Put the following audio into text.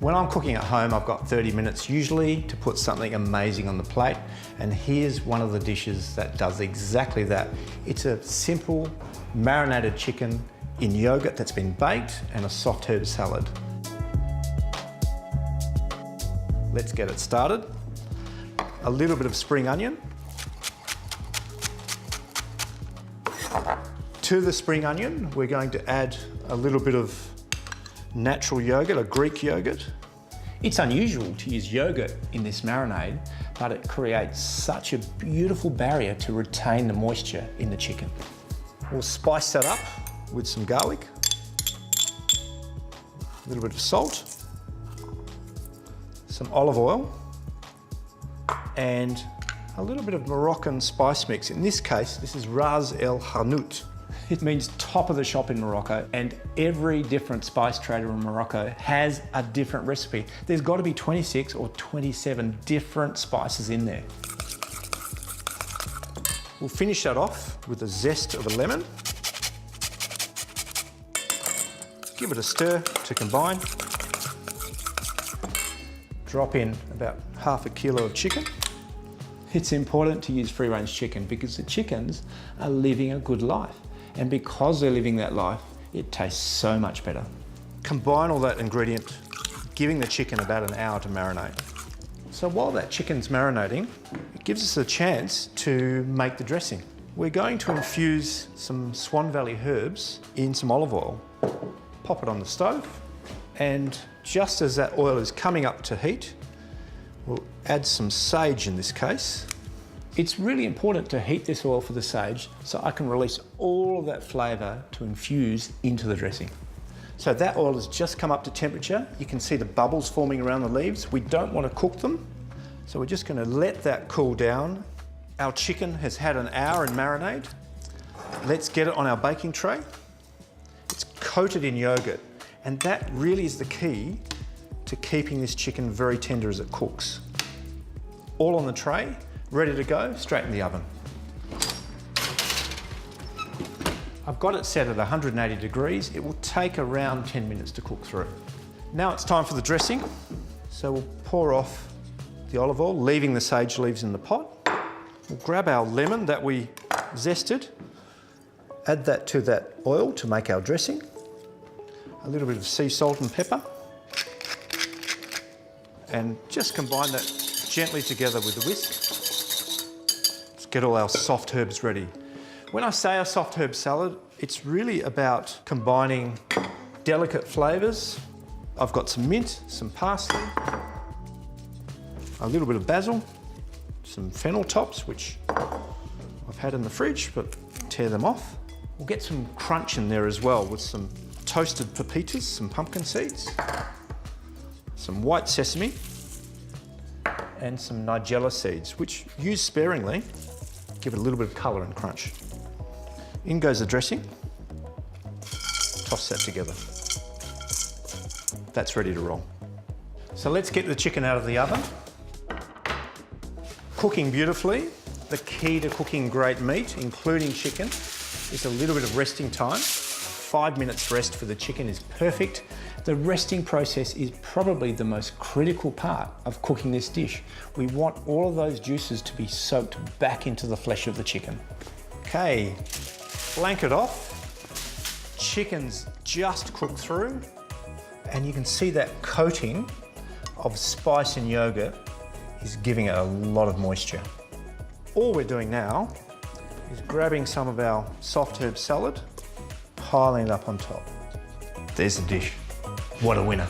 When I'm cooking at home, I've got 30 minutes usually to put something amazing on the plate. And here's one of the dishes that does exactly that. It's a simple marinated chicken in yogurt that's been baked and a soft herb salad. Let's get it started. A little bit of spring onion. To the spring onion, we're going to add a little bit of natural yogurt, a Greek yogurt. It's unusual to use yogurt in this marinade, but it creates such a beautiful barrier to retain the moisture in the chicken. We'll spice that up with some garlic, a little bit of salt, some olive oil, and a little bit of Moroccan spice mix. In this case, this is Ras El Hanout. It means top of the shop in Morocco, and every different spice trader in Morocco has a different recipe. There's got to be 26 or 27 different spices in there. We'll finish that off with the zest of a lemon. Give it a stir to combine. Drop in about half a kilo of chicken. It's important to use free-range chicken because the chickens are living a good life. And because they're living that life, it tastes so much better. Combine all that ingredient, giving the chicken about an hour to marinate. So while that chicken's marinating, it gives us a chance to make the dressing. We're going to infuse some Swan Valley herbs in some olive oil. Pop it on the stove, and just as that oil is coming up to heat, we'll add some sage in this case. It's really important to heat this oil for the sage so I can release all of that flavour to infuse into the dressing. So that oil has just come up to temperature. You can see the bubbles forming around the leaves. We don't want to cook them, so we're just going to let that cool down. Our chicken has had an hour in marinade. Let's get it on our baking tray. It's coated in yogurt, and that really is the key to keeping this chicken very tender as it cooks. All on the tray. Ready to go, straight in the oven. I've got it set at 180 degrees. It will take around 10 minutes to cook through. Now it's time for the dressing. So we'll pour off the olive oil, leaving the sage leaves in the pot. We'll grab our lemon that we zested, add that to that oil to make our dressing. A little bit of sea salt and pepper. And just combine that gently together with the whisk. Get all our soft herbs ready. When I say a soft herb salad, it's really about combining delicate flavours. I've got some mint, some parsley, a little bit of basil, some fennel tops, which I've had in the fridge, but tear them off. We'll get some crunch in there as well with some toasted pepitas, some pumpkin seeds, some white sesame, and some nigella seeds, which use sparingly. Give it a little bit of colour and crunch. In goes the dressing. Toss that together. That's ready to roll. So let's get the chicken out of the oven. Cooking beautifully. The key to cooking great meat, including chicken, is a little bit of resting time. 5 minutes rest for the chicken is perfect. The resting process is probably the most critical part of cooking this dish. We want all of those juices to be soaked back into the flesh of the chicken. Okay, flank it off. Chicken's just cooked through, and you can see that coating of spice and yogurt is giving it a lot of moisture. All we're doing now is grabbing some of our soft herb salad, piling it up on top. There's the dish. What a winner.